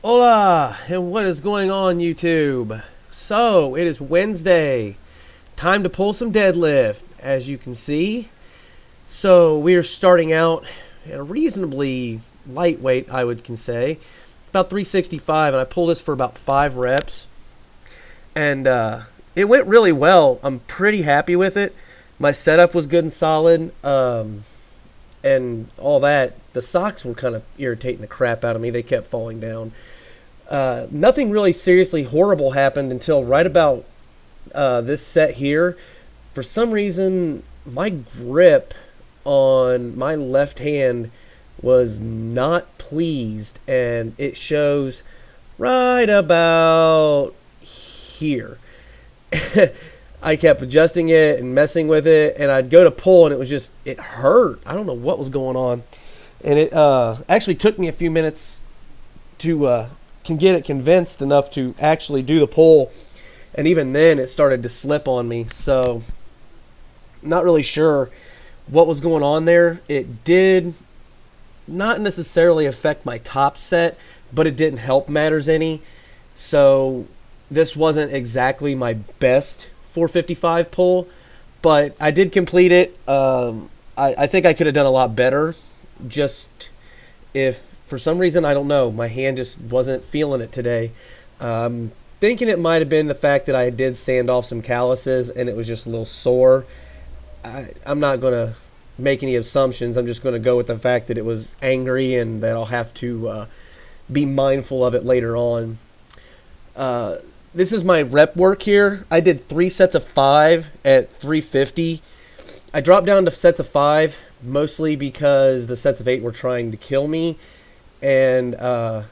Hola, and what is going on, YouTube? So, it is Wednesday. Time to pull some deadlift, as you can see. So, we are starting out at a reasonably lightweight, I would say. About 365, and I pulled this for about 5 reps. And it went really well. I'm pretty happy with it. My setup was good and solid, and all that. The socks were kind of irritating the crap out of me. They kept falling down. Nothing really seriously horrible happened until right about this set here. For some reason, my grip on my left hand was not pleased, and it shows right about here. I kept adjusting it and messing with it, and I'd go to pull, and it hurt. I don't know what was going on. And it actually took me a few minutes to can get it convinced enough to actually do the pull, and even then it started to slip on me. So not really sure what was going on there. It did not necessarily affect my top set, but it didn't help matters any. So this wasn't exactly my best 455 pull, but I did complete it. I think I could have done a lot better. Just if for some reason, I don't know, my hand just wasn't feeling it today. Thinking it might have been the fact that I did sand off some calluses and it was just a little sore. I'm not going to make any assumptions. I'm just going to go with the fact that it was angry and that I'll have to be mindful of it later on. This is my rep work here. I did 3 sets of 5 at 350. I dropped down to sets of 5 mostly because the sets of 8 were trying to kill me. And the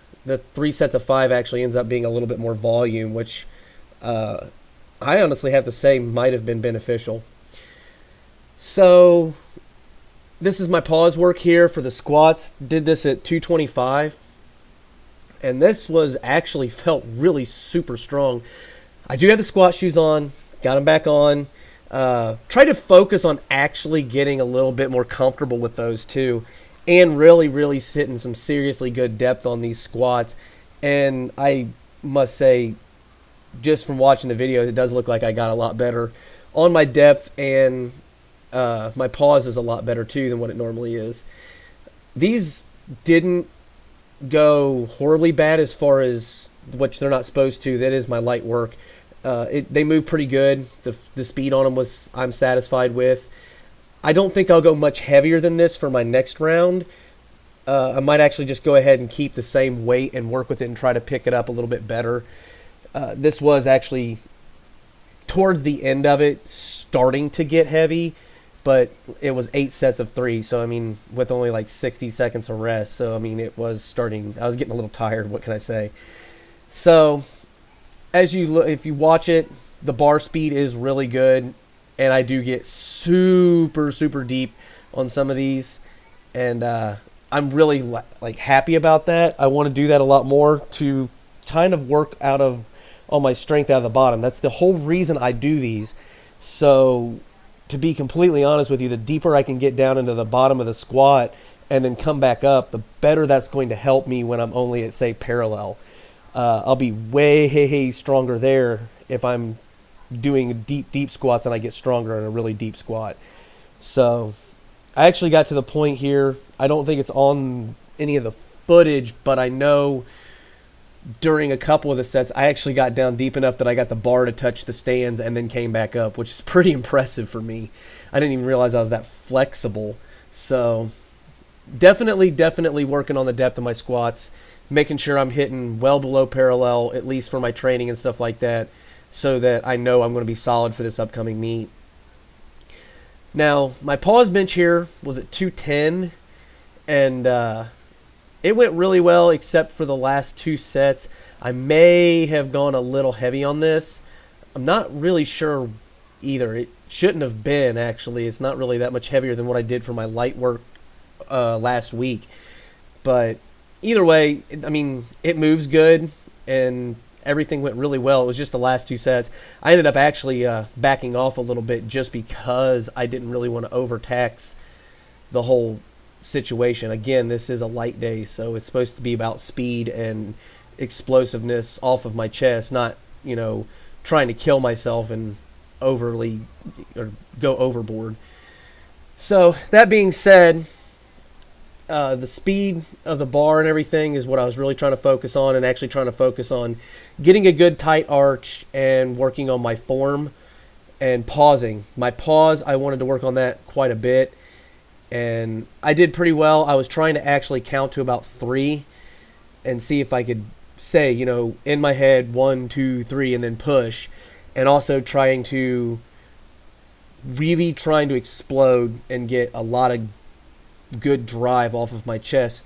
3 sets of 5 actually ends up being a little bit more volume, which I honestly have to say might have been beneficial. So this is my pause work here for the squats. Did this at 225. And this was actually felt really super strong. I do have the squat shoes on. Got them back on. Try to focus on actually getting a little bit more comfortable with those too. And really hitting some seriously good depth on these squats. And I must say, just from watching the video, it does look like I got a lot better on my depth, and my pause is a lot better too than what it normally is. These didn't go horribly bad as far as which they're not supposed to. That is my light work. They move pretty good. The speed on them I'm satisfied with. I don't think I'll go much heavier than this for my next round. I might actually just go ahead and keep the same weight and work with it and try to pick it up a little bit better. This was actually, towards the end of it, starting to get heavy, but it was 8 sets of 3, so I mean, with only like 60 seconds of rest, so I mean, it was starting, I was getting a little tired, what can I say? So, if you watch it, the bar speed is really good. And I do get super deep on some of these. And I'm really happy about that. I want to do that a lot more to kind of work out of all my strength out of the bottom. That's the whole reason I do these. So to be completely honest with you, the deeper I can get down into the bottom of the squat and then come back up, the better that's going to help me when I'm only at, say, parallel. I'll be way stronger there if I'm doing deep squats and I get stronger in a really deep squat. So I actually got to the point here, I don't think it's on any of the footage, but I know during a couple of the sets I actually got down deep enough that I got the bar to touch the stands and then came back up, which is pretty impressive for me. I didn't even realize I was that flexible. So definitely working on the depth of my squats, making sure I'm hitting well below parallel, at least for my training and stuff like that, so that I know I'm going to be solid for this upcoming meet. Now, my pause bench here was at 210, and it went really well except for the last 2 sets. I may have gone a little heavy on this. I'm not really sure either. It shouldn't have been, actually. It's not really that much heavier than what I did for my light work last week. But either way, I mean, it moves good, and everything went really well. It was just the last two sets. I ended up actually backing off a little bit just because I didn't really want to overtax the whole situation. Again, this is a light day, so it's supposed to be about speed and explosiveness off of my chest, not, trying to kill myself and overly or go overboard. So that being said, the speed of the bar and everything is what I was really trying to focus on, and actually trying to focus on getting a good tight arch and working on my form and pausing. My pause, I wanted to work on that quite a bit, and I did pretty well. I was trying to actually count to about 3 and see if I could say, in my head, 1, 2, 3, and then push, and also trying to explode and get a lot of good drive off of my chest,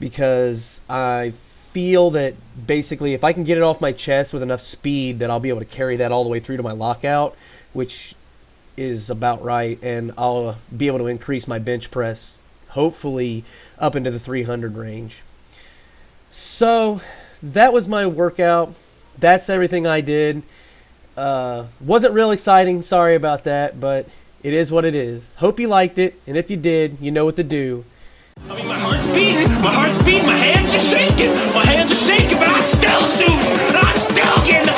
because I feel that basically if I can get it off my chest with enough speed, that I'll be able to carry that all the way through to my lockout, which is about right, and I'll be able to increase my bench press hopefully up into the 300 range. So that was my workout. That's everything I did. Wasn't real exciting, sorry about that, but it is what it is. Hope you liked it, and if you did, you know what to do. I mean, my heart's beating, my hands are shaking, but I'm still shooting, I'm still getting